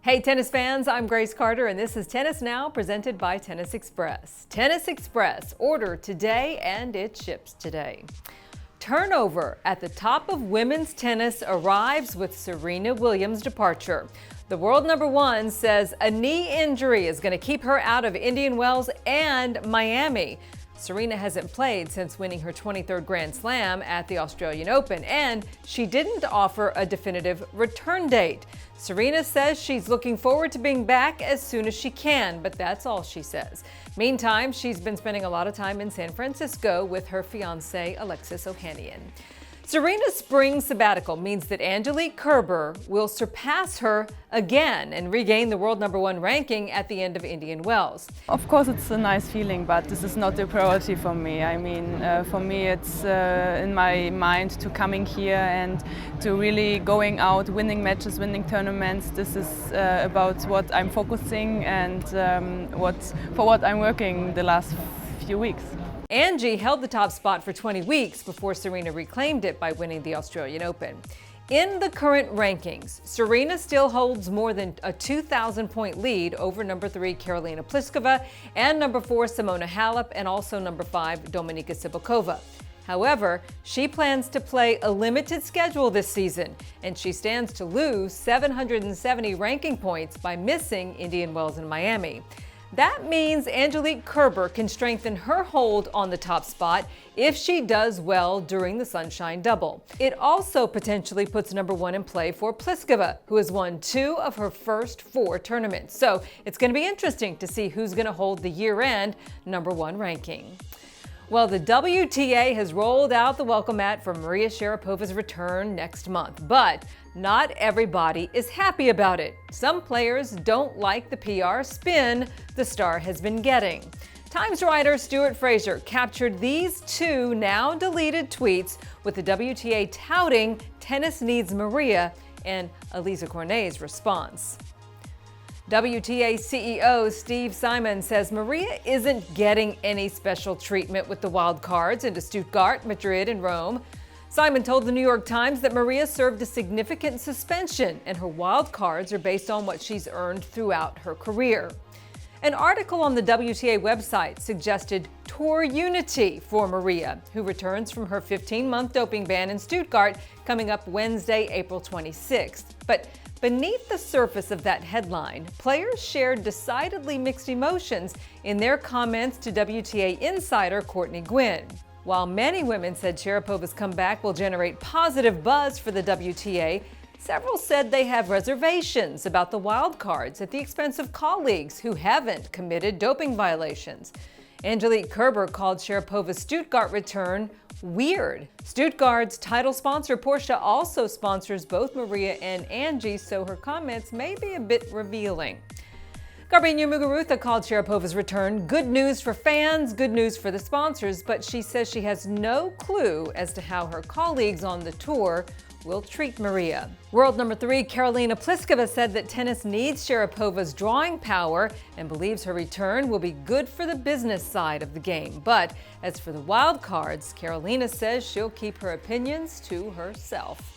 Hey tennis fans, I'm Grace Carter and this is Tennis Now presented by Tennis Express. Tennis Express, order today and it ships today. Turnover at the top of women's tennis arrives with Serena Williams' departure. The world number one says a knee injury is going to keep her out of Indian Wells and Miami. Serena hasn't played since winning her 23rd Grand Slam at the Australian Open, and she didn't offer a definitive return date. Serena says she's looking forward to being back as soon as she can, but that's all she says. Meantime, she's been spending a lot of time in San Francisco with her fiancé, Alexis Ohanian. Serena's spring sabbatical means that Angelique Kerber will surpass her again and regain the world number one ranking at the end of Indian Wells. Of course, it's a nice feeling, but this is not a priority for me. I mean, for me, it's in my mind to coming here and to really going out, winning matches, winning tournaments. This is about what I'm focusing and for what I'm working the last few weeks. Angie held the top spot for 20 weeks before Serena reclaimed it by winning the Australian Open. In the current rankings, Serena still holds more than a 2,000-point lead over number 3 Karolina Pliskova and number 4 Simona Halep and also number 5 Dominika Cibulkova. However, she plans to play a limited schedule this season, and she stands to lose 770 ranking points by missing Indian Wells and Miami. That means Angelique Kerber can strengthen her hold on the top spot if she does well during the Sunshine Double. It also potentially puts number 1 in play for Pliskova, who has won 2 of her first 4 tournaments. So it's going to be interesting to see who's going to hold the year-end number 1 ranking. Well, the WTA has rolled out the welcome mat for Maria Sharapova's return next month, but not everybody is happy about it. Some players don't like the PR spin the star has been getting. Times writer Stuart Fraser captured these 2 now deleted tweets with the WTA touting tennis needs Maria and Elisa Cornet's response. WTA CEO Steve Simon says Maria isn't getting any special treatment with the wild cards into Stuttgart, Madrid, and Rome. Simon told the New York Times that Maria served a significant suspension and her wild cards are based on what she's earned throughout her career. An article on the WTA website suggested tour unity for Maria, who returns from her 15-month doping ban in Stuttgart coming up Wednesday, April 26th. But beneath the surface of that headline, players shared decidedly mixed emotions in their comments to WTA insider Courtney Gwynn. While many women said Sharapova's comeback will generate positive buzz for the WTA, several said they have reservations about the wild cards at the expense of colleagues who haven't committed doping violations. Angelique Kerber called Sharapova's Stuttgart return weird. Stuttgart's title sponsor Porsche also sponsors both Maria and Angie, so her comments may be a bit revealing. Garbiñe Muguruza called Sharapova's return good news for fans, good news for the sponsors, but she says she has no clue as to how her colleagues on the tour will treat Maria. World number 3 Karolina Pliskova said that tennis needs Sharapova's drawing power and believes her return will be good for the business side of the game. But as for the wild cards, Karolina says she'll keep her opinions to herself.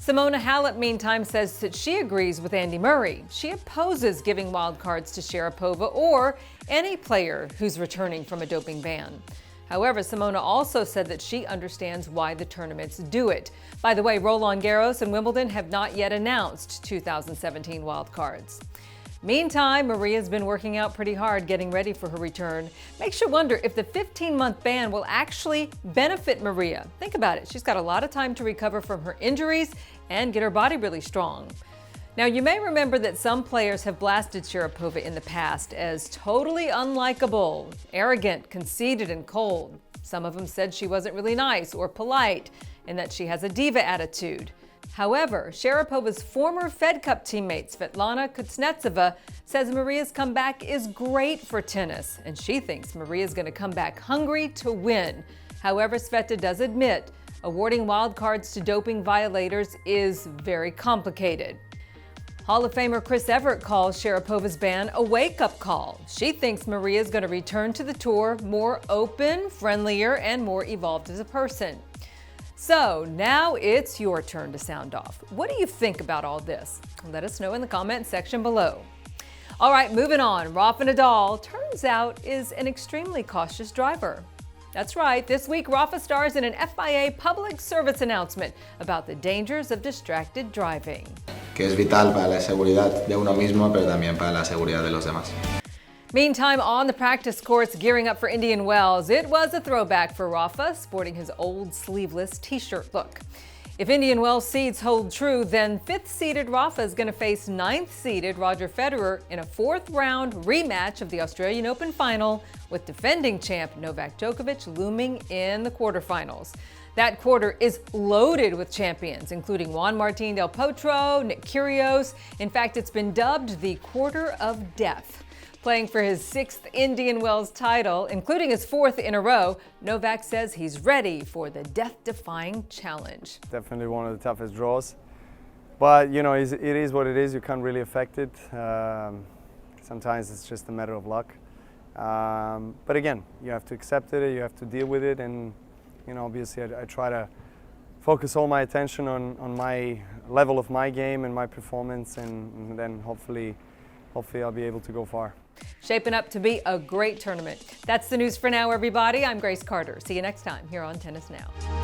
Simona Halep, meantime, says that she agrees with Andy Murray. She opposes giving wild cards to Sharapova or any player who's returning from a doping ban. However, Simona also said that she understands why the tournaments do it. By the way, Roland Garros and Wimbledon have not yet announced 2017 wildcards. Meantime, Maria's been working out pretty hard getting ready for her return. Makes you wonder if the 15-month ban will actually benefit Maria. Think about it. She's got a lot of time to recover from her injuries and get her body really strong. Now, you may remember that some players have blasted Sharapova in the past as totally unlikable, arrogant, conceited, and cold. Some of them said she wasn't really nice or polite and that she has a diva attitude. However, Sharapova's former Fed Cup teammate Svetlana Kuznetsova says Maria's comeback is great for tennis, and she thinks Maria's going to come back hungry to win. However, Sveta does admit awarding wildcards to doping violators is very complicated. Hall of Famer Chris Evert calls Sharapova's ban a wake-up call. She thinks Maria's going to return to the tour more open, friendlier, and more evolved as a person. So now it's your turn to sound off. What do you think about all this? Let us know in the comment section below. All right, moving on. Rafa Nadal, turns out, is an extremely cautious driver. That's right. This week, Rafa stars in an FIA public service announcement about the dangers of distracted driving. Que es vital para la seguridad de uno mismo, pero también para la seguridad de los demás. Meantime, on the practice courts gearing up for Indian Wells, it was a throwback for Rafa, sporting his old sleeveless t-shirt look. If Indian Wells seeds hold true, then 5th-seeded Rafa is going to face 9th-seeded Roger Federer in a 4th-round rematch of the Australian Open final, with defending champ Novak Djokovic looming in the quarterfinals. That quarter is loaded with champions, including Juan Martín del Potro, Nick Kyrgios. In fact, it's been dubbed the Quarter of Death. Playing for his 6th Indian Wells title, including his 4th in a row, Novak says he's ready for the death-defying challenge. Definitely one of the toughest draws. But, you know, it is what it is. You can't really affect it. Sometimes it's just a matter of luck. But again, you have to accept it, you have to deal with it, and, you know, obviously I try to focus all my attention on my level of my game and my performance, and then hopefully I'll be able to go far. Shaping up to be a great tournament. That's the news for now, everybody. I'm Grace Carter. See you next time here on Tennis Now.